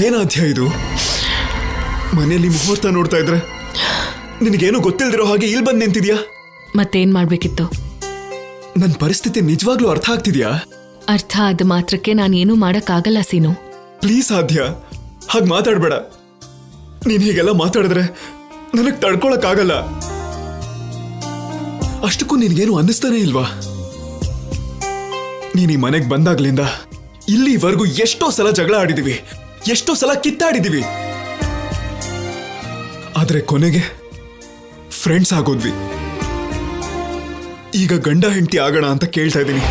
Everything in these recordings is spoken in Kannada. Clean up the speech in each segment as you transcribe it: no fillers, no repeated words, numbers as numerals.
ಏನಾಧ್ಯ ಇದು? ಮನೆಯಲ್ಲಿ ಮುಹೂರ್ತ ನೋಡ್ತಾ ಇದ್ರೆ ನಿನಗೇನು ಗೊತ್ತಿಲ್ದಿರೋ ಹಾಗೆ ಇಲ್ಲಿ ಬಂದು ನಿಂತಿದ್ಯಾ? ಮತ್ತೇನ್ ಮಾಡ್ಬೇಕಿತ್ತು? ನನ್ನ ಪರಿಸ್ಥಿತಿ ನಿಜವಾಗ್ಲೂ ಅರ್ಥ ಆಗ್ತಿದ್ಯಾ? ಅರ್ಥ ಆದ ಮಾತ್ರಕ್ಕೆ ನಾನೇನು ಮಾಡಕ್ಕಾಗಲ್ಲ ಸೀನು. ಪ್ಲೀಸ್ ಆದ್ಯ, ಹಾಗೆ ಮಾತಾಡ್ಬೇಡ. ನೀನ್ ಹೀಗೆಲ್ಲ ಮಾತಾಡಿದ್ರೆ ನನಗ್ ತಡ್ಕೊಳಕ್ಕಾಗಲ್ಲ. ಅಷ್ಟಕ್ಕೂ ನಿನ್ಗೇನು ಅನ್ನಿಸ್ತಾನೆ ಇಲ್ವಾ? ನೀನ್ ಈ ಮನೆಗ್ ಬಂದಾಗ್ಲಿಂದ ಇಲ್ಲಿವರೆಗೂ ಎಷ್ಟೋ ಸಲ ಜಗಳ ಆಡಿದೀವಿ, ಎಷ್ಟೋ ಸಲ ಕಿತ್ತಾಡಿದೀವಿ. ಆದ್ರೆ ಕೊನೆಗೆ ಫ್ರೆಂಡ್ಸ್ ಆಗೋದ್ವಿ. ಈಗ ಗಂಡ ಹೆಂಡತಿ ಆಗೋಣ ಅಂತ ಕೇಳ್ತಾ ಇದ್ದೀನಿ.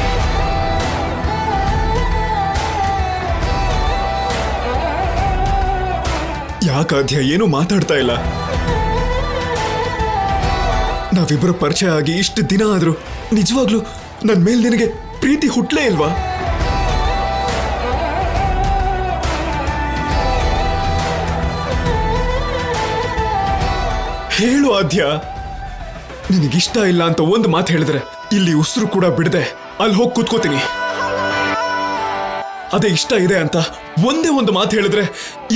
ಯಾಕಾಧ್ಯ ಏನು ಮಾತಾಡ್ತಾ ಇಲ್ಲ? ನಾವಿಬ್ಬರು ಪರಿಚಯ ಆಗಿ ಇಷ್ಟು ದಿನ ಆದ್ರೂ ನಿಜವಾಗ್ಲೂ ನನ್ ಮೇಲ್ ನಿನಗೆ ಪ್ರೀತಿ ಹುಟ್ಲೇ ಇಲ್ವಾ? ಹೇಳು ಆದ್ಯ. ನಿನಗಿಷ್ಟ ಇಲ್ಲ ಅಂತ ಒಂದು ಮಾತು ಹೇಳಿದ್ರೆ ಇಲ್ಲಿ ಉಸಿರು ಕೂಡ ಬಿಡದೆ ಅಲ್ಲಿ ಹೋಗಿ ಕೂತ್ಕೋತೀನಿ. ಅದೇ ಇಷ್ಟ ಇದೆ ಅಂತ ಒಂದೇ ಒಂದು ಮಾತು ಹೇಳಿದ್ರೆ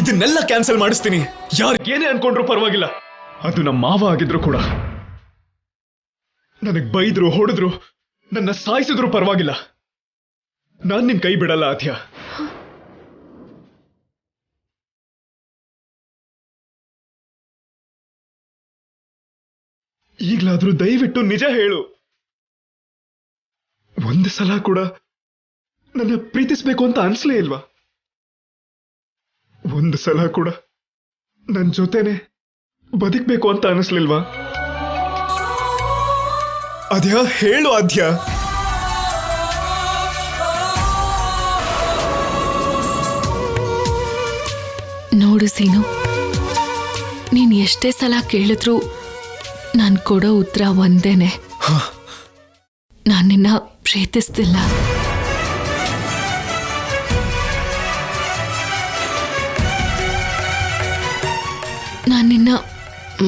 ಇದನ್ನೆಲ್ಲ ಕ್ಯಾನ್ಸಲ್ ಮಾಡಿಸ್ತೀನಿ. ಯಾರಿಗೇನೇ ಅನ್ಕೊಂಡ್ರು ಪರವಾಗಿಲ್ಲ, ಅದು ನಮ್ಮ ಮಾವ ಆಗಿದ್ರು ಕೂಡ. ನನಗ್ ಬೈದ್ರು, ಹೊಡೆದ್ರು, ನನ್ನ ಸಾಯಿಸಿದ್ರು ಪರವಾಗಿಲ್ಲ, ನಾನ್ ನಿನ್ ಕೈ ಬಿಡಲ್ಲ ಆದ್ಯ. ಈಗ್ಲಾದ್ರೂ ದಯವಿಟ್ಟು ನಿಜ ಹೇಳು. ಒಂದು ಸಲ ಕೂಡ ನನ್ನ ಪ್ರೀತಿಸ್ಬೇಕು ಅಂತ ಅನ್ಸ್ಲೇ ಇಲ್ವಾ? ಒಂದು ಸಲ ಕೂಡ ನನ್ ಜೊತೆನೆ ಬದುಕ್ಬೇಕು ಅಂತ ಅನಿಸ್ಲಿಲ್ವಾ? ಅದ್ಯಾ ಹೇಳು ಆದ್ಯ. ನೋಡು ಸೀನು, ನೀನ್ ಎಷ್ಟೇ ಸಲ ಕೇಳಿದ್ರು ನಾನ್ ಕೊಡೋ ಉತ್ತರ ಒಂದೇನೆ. ನಾನ್ ನಿನ್ನ ಪ್ರೀತಿಸ್ತಿಲ್ಲ. ನಾನ್ ನಿನ್ನ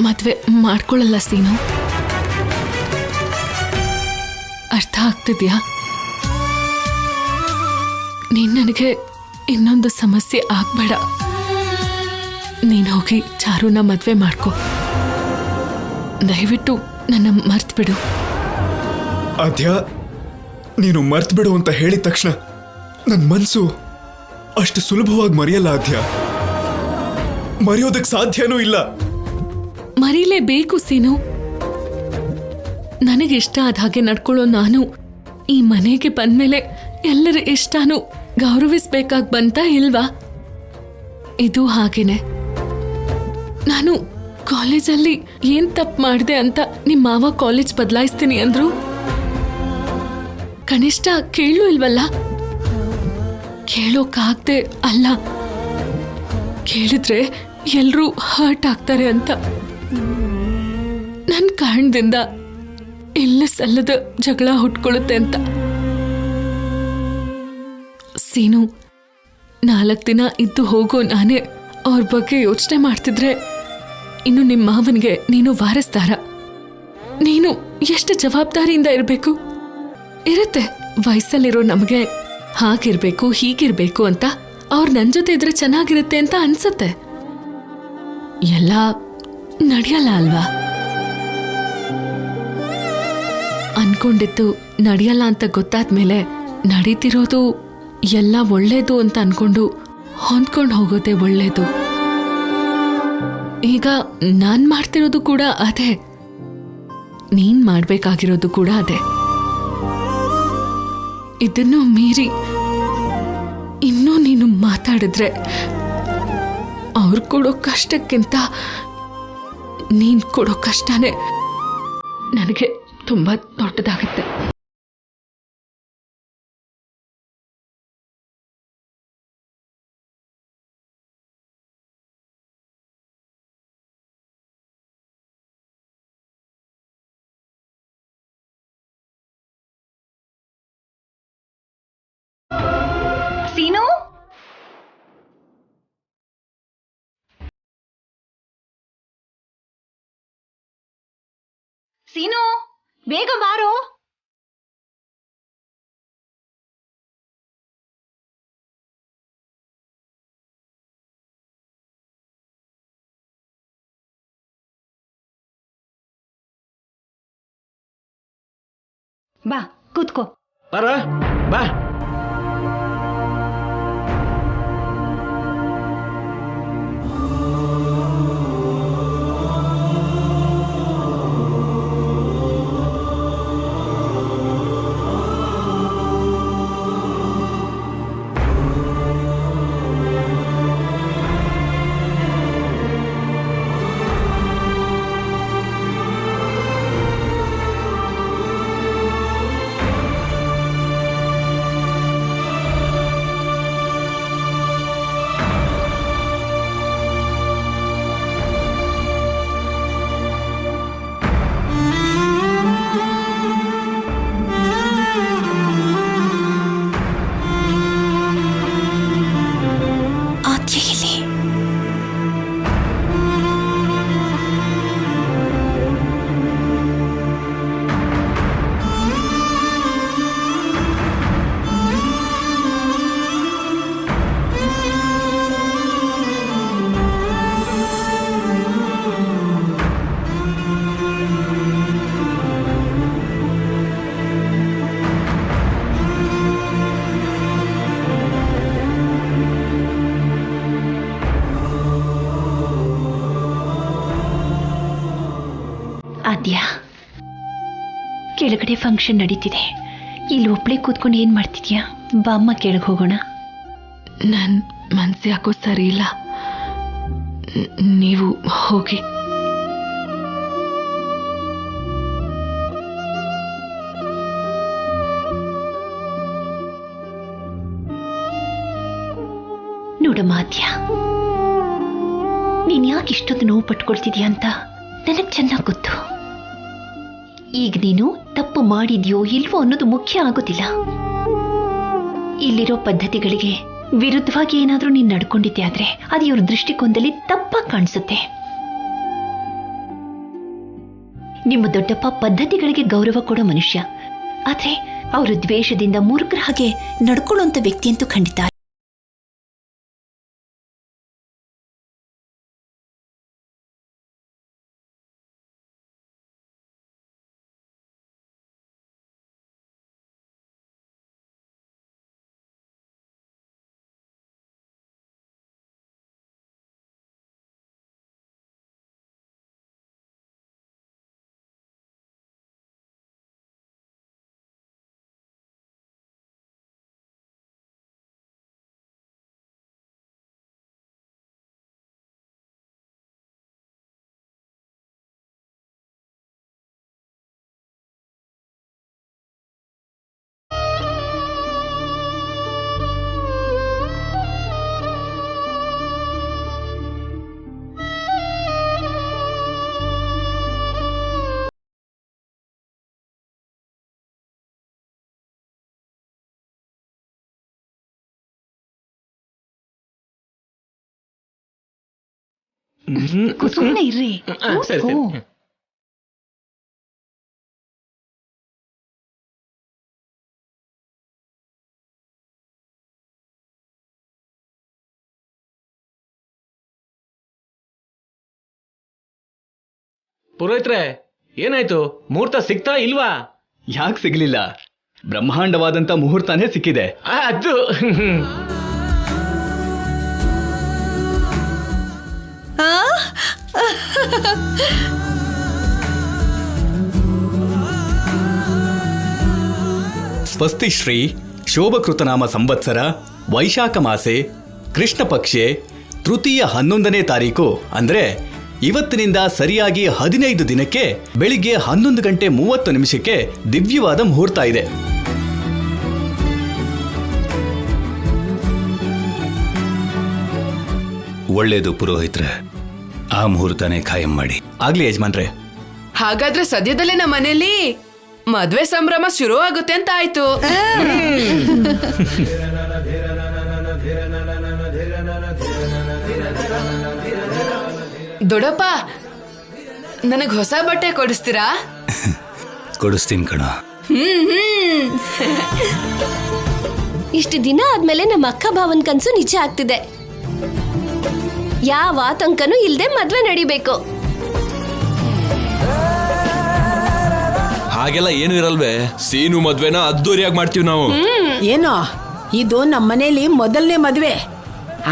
ಮದ್ವೆ ಮಾಡ್ಕೊಳ್ಳಲ್ಲ ಸೀನು. ಅರ್ಥ ಆಗ್ತಿದ್ಯಾ? ನೀನ್ ನನಗೆ ಇನ್ನೊಂದು ಸಮಸ್ಯೆ ಆಗ್ಬೇಡ. ನೀನ್ ಹೋಗಿ ಚಾರುನ ಮದ್ವೆ ಮಾಡ್ಕೊ. ದಯವಿಟ್ಟು ನನ್ನ ಮರ್ತ್ ಬಿಡು. ಆದ್ಯ, ನೀನು ಮರ್ತ್ ಬಿಡು ಅಂತ ಹೇಳಿದ ತಕ್ಷಣ ನನ್ನ ಮನ್ಸು ಅಷ್ಟು ಸುಲಭವಾಗಿ ಮರೆಯಲ್ಲ ಆದ್ಯ. ಮರೆಯೋದಕ್ಕೆ ಸಾಧ್ಯನೂ ಇಲ್ಲ. ಮರೀಲೇಬೇಕು ಸೀನು. ನನಗಿಷ್ಟ ಆದ ಹಾಗೆ ನಡ್ಕೊಳ್ಳೋ ನಾನು ಈ ಮನೆಗೆ ಬಂದ್ಮೇಲೆ ಎಲ್ಲರ ಇಷ್ಟನೂ ಗೌರವಿಸ್ಬೇಕಾಗಿ ಬಂತ ಇಲ್ವಾ? ಇದು ಹಾಗೇನೆ. ನಾನು ಕಾಲೇಜಲ್ಲಿ ಏನ್ ತಪ್ಪು ಮಾಡಿದೆ ಅಂತ ನಿಮ್ಮ ಮಾವ ಕಾಲೇಜ್ ಬದಲಾಯಿಸ್ತೀನಿ ಅಂದ್ರು. ಕನಿಷ್ಠ ಕೇಳು ಇಲ್ವಲ್ಲ? ಕೇಳೋಕಾಗ್ದೆ ಅಲ್ಲ, ಕೇಳಿದ್ರೆ ಎಲ್ರೂ ಹರ್ಟ್ ಆಗ್ತಾರೆ ಅಂತ. ನನ್ನ ಕಾರಣದಿಂದ ಇಲ್ಲ ಸಲ್ಲದ ಜಗಳ ಹುಟ್ಕೊಳ್ಳುತ್ತೆ ಅಂತ. ಸೀನು, 4 ದಿನ ಇದ್ದು ಹೋಗೋ ನಾನೇ ಅವ್ರ ಬಗ್ಗೆ ಯೋಚನೆ ಮಾಡ್ತಿದ್ರೆ ಇನ್ನು ನಿಮ್ಮ ಮಾವನಿಗೆ ನೀನು ವಾರಸ್ದಾರ. ನೀನು ಎಷ್ಟು ಜವಾಬ್ದಾರಿಯಿಂದ ಇರಬೇಕು? ಇರುತ್ತೆ, ವಯಸ್ಸಲ್ಲಿರೋ ನಮಗೆ ಹಾಗಿರ್ಬೇಕು ಹೀಗಿರ್ಬೇಕು ಅಂತ. ಅವ್ರು ನನ್ನ ಜೊತೆ ಇದ್ರೆ ಚೆನ್ನಾಗಿರುತ್ತೆ ಅಂತ ಅನ್ಸತ್ತೆ. ಎಲ್ಲ ನಡೆಯಲ್ಲ ಅಲ್ವಾ? ಅನ್ಕೊಂಡಿದ್ದು ನಡೆಯಲ್ಲ ಅಂತ ಗೊತ್ತಾದ್ಮೇಲೆ ನಡೀತಿರೋದು ಎಲ್ಲ ಒಳ್ಳೇದು ಅಂತ ಅನ್ಕೊಂಡು ಹೊಂದ್ಕೊಂಡು ಹೋಗೋದೇ ಒಳ್ಳೇದು. ಈಗ ನಾನ್ ಮಾಡ್ತಿರೋದು ಕೂಡ ಅದೇ, ನೀನ್ ಮಾಡ್ಬೇಕಾಗಿರೋದು ಕೂಡ ಅದೇ. ಇದನ್ನು ಮೀರಿ ಇನ್ನೂ ನೀನು ಮಾತಾಡಿದ್ರೆ ಅವ್ರು ಕೊಡೋ ಕಷ್ಟಕ್ಕಿಂತ ನೀನ್ ಕೊಡೋ ಕಷ್ಟನೇ ನನಗೆ ತುಂಬಾ ದೊಡ್ಡದಾಗುತ್ತೆ. ಸೀನು, ಸೀನು, ಬೇಗ ಬಾರೋ. ಬಾ ಕೂತ್ಕೋ. ಬರ ಬಾ. ಆದ್ಯ, ಕೆಳಗಡೆ ಫಂಕ್ಷನ್ ನಡೀತಿದೆ, ಇಲ್ಲಿ ಒಬ್ಳೆ ಕೂತ್ಕೊಂಡು ಏನ್ ಮಾಡ್ತಿದ್ಯಾ? ಬಾಮ್ಮ ಕೆಳಗೆ ಹೋಗೋಣ. ನನ್ ಮನ್ಸು ಯಾಕೋ ಸರಿ ಇಲ್ಲ, ನೀವು ಹೋಗಿ. ನೋಡಮ್ಮ ಆದ್ಯ, ನೀನ್ ಯಾಕೆ ಇಷ್ಟೊಂದು ನೋವು ಪಟ್ಕೊಳ್ತಿದ್ಯಾ ಅಂತ ನನಗ್ ಚೆನ್ನಾಗ್ ಗೊತ್ತು. ಈಗ ನೀನು ತಪ್ಪು ಮಾಡಿದ್ಯೋ ಇಲ್ವೋ ಅನ್ನೋದು ಮುಖ್ಯ ಆಗೋದಿಲ್ಲ. ಇಲ್ಲಿರೋ ಪದ್ಧತಿಗಳಿಗೆ ವಿರುದ್ಧವಾಗಿ ಏನಾದ್ರೂ ನೀನ್ ನಡ್ಕೊಂಡಿದ್ದೆ ಆದ್ರೆ ಅದು ಇವ್ರ ದೃಷ್ಟಿಕೋನದಲ್ಲಿ ತಪ್ಪಾಗಿ ಕಾಣಿಸುತ್ತೆ. ನಿಮ್ಮ ದೊಡ್ಡಪ್ಪ ಪದ್ಧತಿಗಳಿಗೆ ಗೌರವ ಕೊಡೋ ಮನುಷ್ಯ, ಆದ್ರೆ ಅವರು ದ್ವೇಷದಿಂದ ಮೂರ್ಖರ ಹಾಗೆ ನಡ್ಕೊಳ್ಳುವಂತ ವ್ಯಕ್ತಿ ಅಂತೂ ಖಂಡಿತ. ಸುಮ್ಮನೆ ಇರ್ರಿ. ಸರಿ ಸರಿ. ಪುರೋಹಿತ್ರೆ, ಏನಾಯ್ತು? ಮುಹೂರ್ತ ಸಿಗ್ತಾ ಇಲ್ವಾ? ಯಾಕೆ ಸಿಗ್ಲಿಲ್ಲ? ಬ್ರಹ್ಮಾಂಡವಾದಂತ ಮುಹೂರ್ತನೇ ಸಿಕ್ಕಿದೆ. ಅದು ಸ್ವಸ್ತಿ ಶ್ರೀ ಶೋಭಕೃತನಾಮ ಸಂವತ್ಸರ ವೈಶಾಖ ಮಾಸೆ ಕೃಷ್ಣ ಪಕ್ಷೆ ತೃತೀಯ 11ನೇ ತಾರೀಕು ಅಂದ್ರೆ ಇವತ್ತಿನಿಂದ ಸರಿಯಾಗಿ 15 ದಿನಕ್ಕೆ ಬೆಳಿಗ್ಗೆ 11:30 ದಿವ್ಯವಾದ ಮುಹೂರ್ತ ಇದೆ. ಒಳ್ಳೇದು ಪುರೋಹಿತ್ರೆ, ಆ ಮುಹೂರ್ತನೇ ಖಾಯಂ ಮಾಡಿ. ಆಗ್ಲಿ ಯಜಮಾನ್ರೆ. ಹಾಗಾದ್ರೆ ಸದ್ಯದಲ್ಲೇ ನಮ್ಮ ಮನೇಲಿ ಮದ್ವೆ ಸಂಭ್ರಮ ಶುರು ಆಗುತ್ತೆ ಅಂತ ಆಯ್ತು. ದೊಡ್ಡಪ್ಪ, ನನಗ್ ಹೊಸ ಬಟ್ಟೆ ಕೊಡಿಸ್ತೀರಾ? ಕೊಡಿಸ್ತೀನಿ ಕಣ. ಇಷ್ಟು ದಿನ ಆದ್ಮೇಲೆ ನಮ್ಮ ಅಕ್ಕ ಭಾವನ್ ಕನ್ಸು ನಿಜ ಆಗ್ತಿದೆ. ಯಾವ ಆತಂಕನೂ ಇಲ್ದೆ ಮದ್ವೆ ನಡಿಬೇಕು. ಹಾಗೆಲ್ಲ ಏನು ಇರಲ್ವೇ? ಸೀನು ಮದ್ವೆನ ಅದ್ದೂರಿಯಾಗಿ ಮಾಡ್ತೀವಿ ನಾವು. ಏನೋ ಇದು ನಮ್ಮನೇಲಿ ಮೊದಲನೇ ಮದ್ವೆ,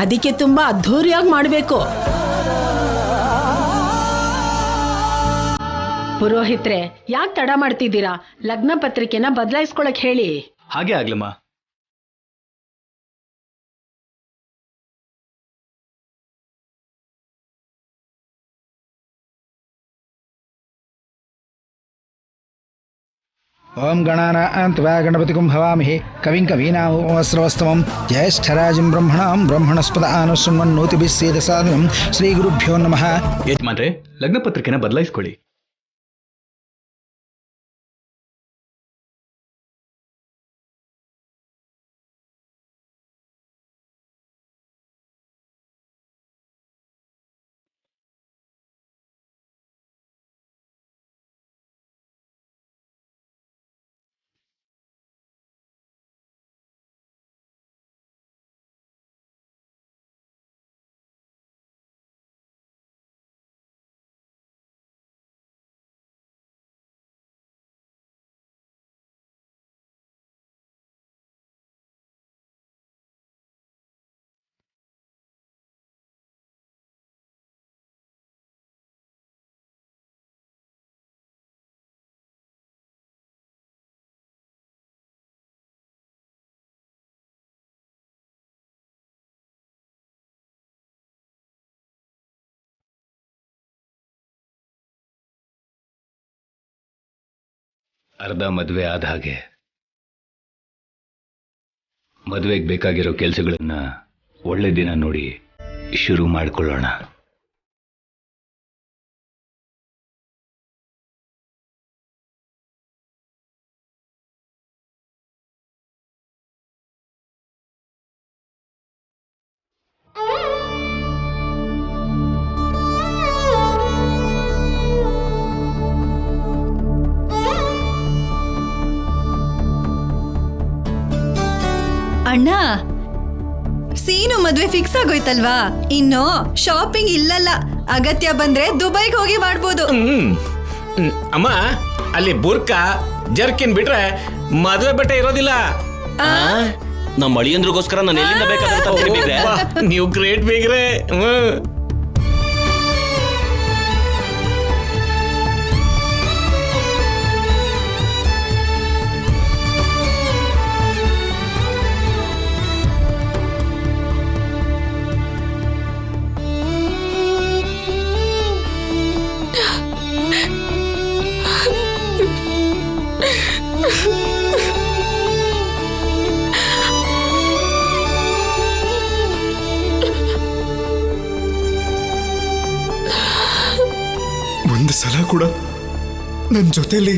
ಅದಕ್ಕೆ ತುಂಬಾ ಅದ್ಧೂರಿಯಾಗಿ ಮಾಡ್ಬೇಕು. ಪುರೋಹಿತ್ರೆ, ಯಾಕೆ ತಡ ಮಾಡ್ತಿದ್ದೀರಾ? ಲಗ್ನ ಪತ್ರಿಕೆನ ಬದಲಾಯಿಸ್ಕೊಳಕ್ ಹೇಳಿ. ಹಾಗೆ ಆಗ್ಲಮ್ಮ. ಓಂ ಗಣಾನಾನ್ವಾ ಗಣಪತಿಗುಂ ಹವಾಮಹಿ ಕವಿಂ ಕವೀನಾಮಸ್ರವಸ್ತಮಂ ಜ್ಯೇಷ್ಠರಾಜಂ ಬ್ರಹ್ಮಣಾಂ ಬ್ರಹ್ಮಣಸ್ಪದ ಆನುಶೃಣ್ವನ್ನೋತಿಭಿಃ ಸೇದಸಾದನಂ ಶ್ರೀ ಗುರುಭ್ಯೋ ನಮಃ. ಯಜಮಾನ್ರೆ, ಲಗ್ನ ಪತ್ರಿಕೆನ ಬದಲಾಯಿಸ್ಕೊಳ್ಳಿ. ಅರ್ಧ ಮದುವೆ ಆದ ಹಾಗೆ ಮದುವೆಗೆ ಬೇಕಾಗಿರೋ ಕೆಲಸಗಳನ್ನ ಒಳ್ಳೆ ದಿನ ನೋಡಿ ಶುರು ಮಾಡಿಕೊಳ್ಳೋಣ. ಅಣ್ಣ, ಸೀನು ಮದ್ವೆ ಫಿಕ್ಸ್ ಆಗೋಯ್ತಲ್ವಾ? ಇನ್ನು ಶಾಪಿಂಗ್ ಇಲ್ಲಲ್ಲ, ಅಗತ್ಯ ಬಂದ್ರೆ ದುಬೈಗೆ ಹೋಗಿ ಮಾಡ್ಬೋದು. ಅಮ್ಮ, ಅಲ್ಲಿ ಬುರ್ಕಾ ಜರ್ಕಿನ್ ಬಿಟ್ರೆ ಮದುವೆ ಬಟ್ಟೆ ಇರೋದಿಲ್ಲ. ನಮ್ಮ ಅಳಿಯಂದ್ರಿಗೋಸ್ಕರ ನಾನು ಎಲ್ಲಿಂದ ಬೇಕಾದ್ರೆ ನೀವು ಗ್ರೇಟ್ ಬೇಗ್ರೆ. ಒಂದು ಸಲ ಕೂಡ ನನ್ನ ಜೊತೆಲಿ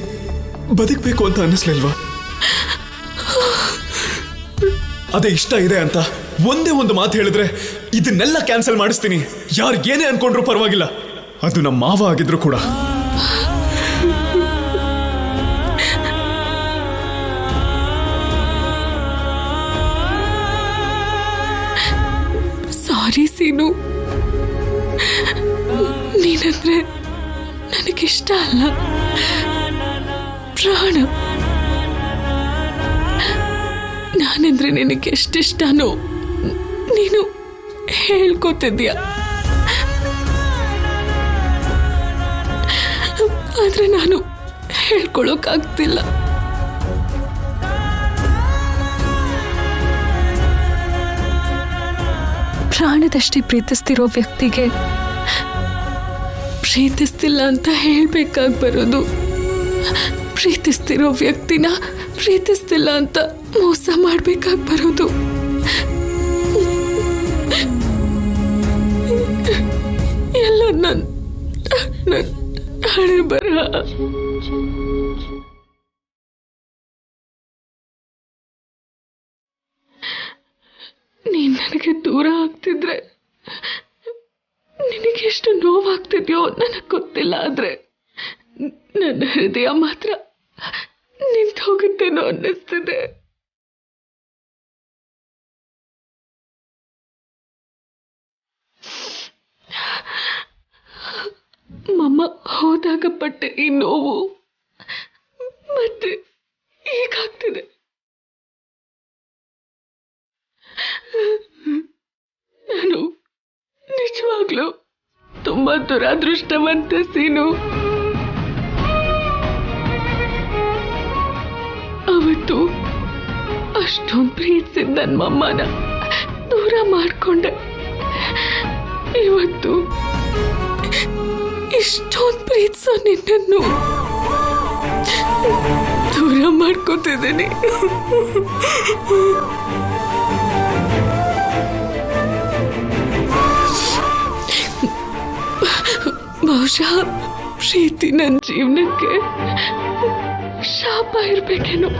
ಬದುಕಬೇಕು ಅಂತ ಅನ್ನಿಸ್ಲಿಲ್ವಾ? ಅದೇ ಇಷ್ಟ ಇದೆ ಅಂತ ಒಂದೇ ಒಂದು ಮಾತು ಹೇಳಿದ್ರೆ ಇದನ್ನೆಲ್ಲ ಕ್ಯಾನ್ಸಲ್ ಮಾಡಿಸ್ತೀನಿ. ಯಾರಿಗೇನೇ ಅನ್ಕೊಂಡ್ರು ಪರವಾಗಿಲ್ಲ, ಅದು ನಮ್ಮ ಮಾವ ಆಗಿದ್ರು ಕೂಡ. ಸಾರಿ ಸೀನು, ನೀನಂದ್ರೆ ನನಗಿಷ್ಟ ಅಲ್ಲ, ಪ್ರಾಣ. ನಾನಂದ್ರೆ ನಿನಗೆ ಎಷ್ಟಿಷ್ಟನೋ ನೀನು ಹೇಳ್ಕೊತಿದ್ಯಾ, ಆದ್ರೆ ನಾನು ಹೇಳ್ಕೊಳಕ್ಕಾಗ್ತಿಲ್ಲ. ಪ್ರಾಣದಷ್ಟೇ ಪ್ರೀತಿಸ್ತಿರೋ ವ್ಯಕ್ತಿಗೆ ಪ್ರೀತಿಸ್ತಿಲ್ಲ ಅಂತ ಹೇಳ್ಬೇಕಾಗಿ ಬರೋದು, ಪ್ರೀತಿಸ್ತಿರೋ ವ್ಯಕ್ತಿನ ಪ್ರೀತಿಸ್ತಿಲ್ಲ ಅಂತ ಮೋಸ ಮಾಡ್ಬೇಕಾಗಿ ಬರೋದು. ಎಲ್ಲ ನನ್ನ ಹಣೆ ಬರಹ. ನೀನ್ ನನಗೆ ದೂರ ಆಗ್ತಿದ್ರೆ ನಿನಗೆಷ್ಟು ನೋವಾಗ್ತಿದ್ಯೋ ನನಗೆ ಗೊತ್ತಿಲ್ಲ, ಆದ್ರೆ ನನ್ನ ಹೃದಯ ಮಾತ್ರ ನಿಂತು ಹೋಗುತ್ತೇನೋ ಅನ್ನಿಸ್ತಿದೆ. ಮಮ್ಮ ಹೋದಾಗ ಪಟ್ಟೆ ಈ ನೋವು ಮತ್ತೆ ಹೀಗಾಗ್ತಿದೆ. ನಾನು ನಿಜವಾಗ್ಲೂ ತುಂಬಾ ದುರಾದೃಷ್ಟವಂತ ಸೀನು. ಅವತ್ತು ಅಷ್ಟೊಂದು ಪ್ರೀತಿಸಿದ ನನ್ನ ಮಮ್ಮನ ದೂರ ಮಾಡ್ಕೊಂಡೆ. ಇವತ್ತು ಇಷ್ಟೊಂದು ಪ್ರೀತಿಸೋ ನಿನ್ನನ್ನು ದೂರ ಮಾಡ್ಕೋತಿದ್ದೀನಿ. ಬಹುಶಃ ಪ್ರೀತಿ ನನ್ನ ಜೀವನಕ್ಕೆ ಶಾಪ ಇರ್ಬೇಕೇನೋ.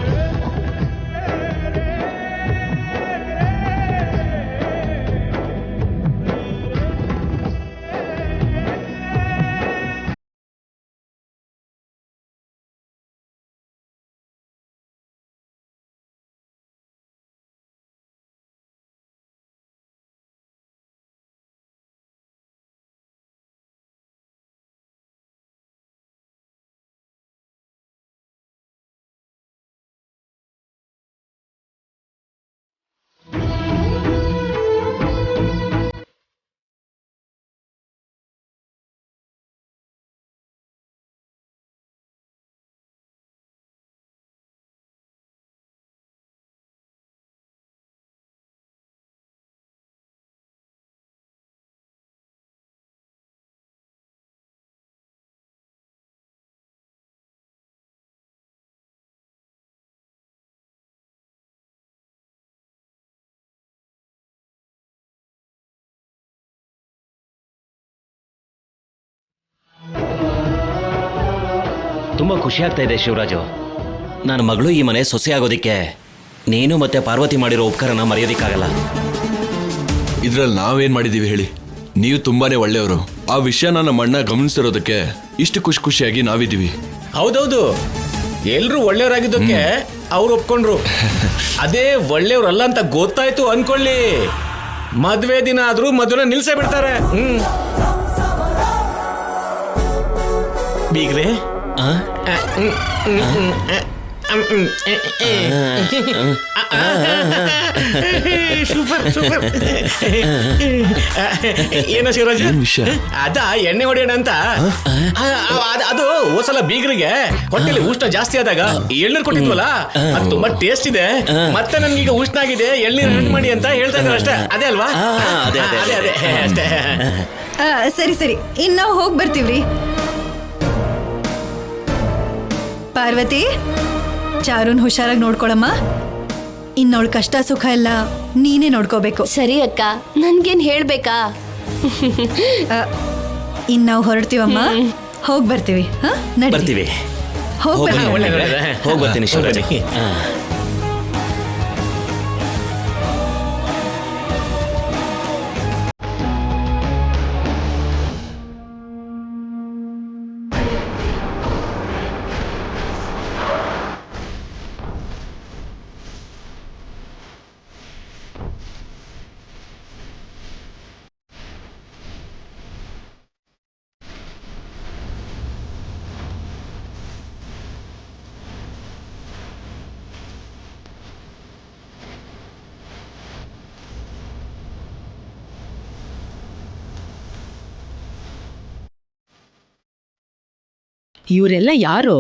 ತುಂಬ ಖುಷಿ ಆಗ್ತಾ ಇದೆ ಶಿವರಾಜು. ನನ್ನ ಮಗಳು ಈ ಮನೆ ಸೊಸೆ ಆಗೋದಿಕ್ಕೆ ನೀನು ಮತ್ತೆ ಪಾರ್ವತಿ ಮಾಡಿರೋ ಉಪಕಾರನ ಮರೆಯೋದಿಕ್ಕಾಗಲ್ಲ. ಇದ್ರಲ್ಲಿ ನಾವೇನ್ ಮಾಡಿದೀವಿ ಹೇಳಿ? ನೀವು ತುಂಬಾನೇ ಒಳ್ಳೆಯವರು. ಆ ವಿಷಯ ನಮ್ಮ ಅಣ್ಣ ಗಮನಿಸಿರೋದಕ್ಕೆ ಇಷ್ಟು ಖುಷಿಯಾಗಿ ನಾವಿದ್ದೀವಿ. ಹೌದೌದು, ಎಲ್ರು ಒಳ್ಳೆಯವರಾಗಿದ್ದಕ್ಕೆ ಅವ್ರು ಒಪ್ಕೊಂಡ್ರು. ಅದೇ ಒಳ್ಳೆಯವ್ರಲ್ಲ ಅಂತ ಗೊತ್ತಾಯ್ತು ಅನ್ಕೊಳ್ಳಿ, ಮದ್ವೆ ದಿನ ಆದ್ರೂ ಮದುವೆ ನಿಲ್ಸೇ ಬಿಡ್ತಾರೆ. ಬೀಗ್ರೆ ಸೂಪರ್ ಸೂಪರ್. ಏನೋ ಶಿವರಾಜ್, ಅದ ಎಣ್ಣೆ ಹೊಡೆಯೋಣ ಅಂತ. ಅದು ಹೋದ್ಸಲ ಬೀಗ್ರಿಗೆ ಹೊಟ್ಟೆಲಿ ಉಷ್ಣ ಜಾಸ್ತಿ ಆದಾಗ ಎಳ್ನೀರು ಕೊಟ್ಟಿದ್ವಲ್ಲ, ಅದು ತುಂಬಾ ಟೇಸ್ಟ್ ಇದೆ. ಮತ್ತೆ ನನ್ಗೀಗ ಉಷ್ಣ ಆಗಿದೆ, ಎಳ್ನೀರು ರೆಡಿ ಮಾಡಿ ಅಂತ ಹೇಳ್ತಾ ಇದ್ರು ಅಷ್ಟೇ. ಅದೇ ಅಲ್ವಾ? ಅದೇ ಅದೇ ಅದೇ ಅಷ್ಟೇ. ಸರಿ ಸರಿ, ಇನ್ನು ನಾವು ಹೋಗಿ ಬರ್ತೀವ್ರಿ. ಪಾರ್ವತಿ, ಚಾರುನ್ ಹುಷಾರಾಗಿ ನೋಡ್ಕೊಳಮ್ಮ. ಇನ್ನವಳ ಕಷ್ಟ ಸುಖ ಎಲ್ಲ ನೀನೇ ನೋಡ್ಕೋಬೇಕು. ಸರಿ ಅಕ್ಕ, ನನ್ಗೇನ್ ಹೇಳ್ಬೇಕಾ? ಇನ್ ನಾವು ಹೊರಡ್ತೀವಮ್ಮ. ಹೋಗಿ ಬರ್ತೀವಿ. ಬರ್ತೀವಿ. ಹೋಗಿ ಬರ್ತೀನಿ ಶಿವರಾಜ್. ಇವರೆಲ್ಲ ಯಾರು?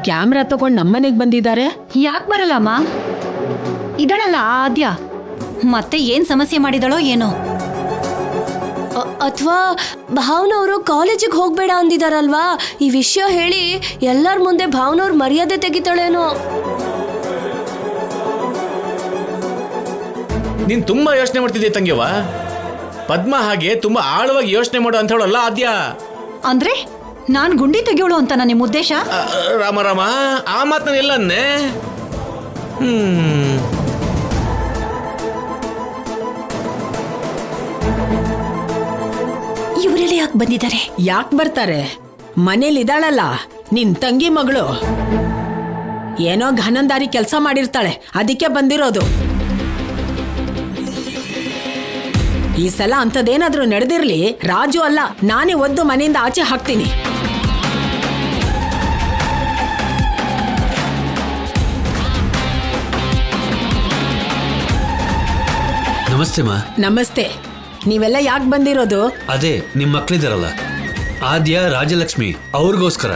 ಕ್ಯಾಮ್ರಾ ತಗೊಂಡು ನಮ್ಮನೆಗೆ ಬಂದಿದ್ದಾರೆ. ಯಾಕೆ ಬರಲ್ಲಮ್ಮ? ಇದಳಲ್ಲ ಆದ್ಯ. ಮತ್ತೆ ಏನ್ ಸಮಸ್ಯೆ ಮಾಡಿದಳೋ ಏನೋ. ಅಥವಾ ಭಾವನವರು ಕಾಲೇಜಿಗೆ ಹೋಗ್ಬೇಡ ಅಂದಿದಾರಲ್ವಾ, ಈ ವಿಷಯ ಹೇಳಿ ಎಲ್ಲರ ಮುಂದೆ ಭಾವನವ್ರ ಮರ್ಯಾದೆ ತೆಗಿತಾಳೇನೋ. ನೀನ್ ತುಂಬಾ ಯೋಚನೆ ಮಾಡ್ತಿದ್ದೆ ತಂಗಿಯವ್ವ. ಪದ್ಮ ಹಾಗೆ ತುಂಬಾ ಆಳವಾಗಿ ಯೋಚನೆ ಮಾಡು ಅಂತ ಹೇಳಲ್ಲ ಆದ್ಯ. ಅಂದ್ರೆ ನಾನ್ ಗುಂಡಿ ತೆಗಿಯೋಳು ಅಂತ ನಿಮ್ಮ ಉದ್ದೇಶ? ರಾಮ ರಾಮ, ಆ ಮಾತನ್ನ ಎಲ್ಲನ್ನೇ. ಇವರೆಲ್ಲ ಯಾಕೆ ಬಂದಿದ್ದಾರೆ? ಯಾಕೆ ಬರ್ತಾರೆ? ಮನೇಲಿ ಇದ್ದಾಳಲ್ಲ ನಿನ್ ತಂಗಿ ಮಗಳು, ಏನೋ ಘನಂದಾರಿ ಕೆಲಸ ಮಾಡಿರ್ತಾಳೆ, ಅದಕ್ಕೆ ಬಂದಿರೋದು. ಈ ಸಲ ಅಂಥದ್ದೇನಾದ್ರೂ ನಡೆದಿರ್ಲಿ, ರಾಜು ಅಲ್ಲ ನಾನೇ ಒದ್ದು ಮನೆಯಿಂದ ಆಚೆ ಹಾಕ್ತೀನಿ. ನಮಸ್ತೆ ಮಾ. ನಮಸ್ತೆ. ನೀವೆಲ್ಲ ಯಾಕೆ ಬಂದಿರೋದು? ಅದೇ ನಿಮ್ಮ ಮಕ್ಕಳಿದಾರಲ್ಲ, ಆದ್ಯ, ರಾಜಲಕ್ಷ್ಮಿ, ಅವ್ರಿಗೋಸ್ಕರ.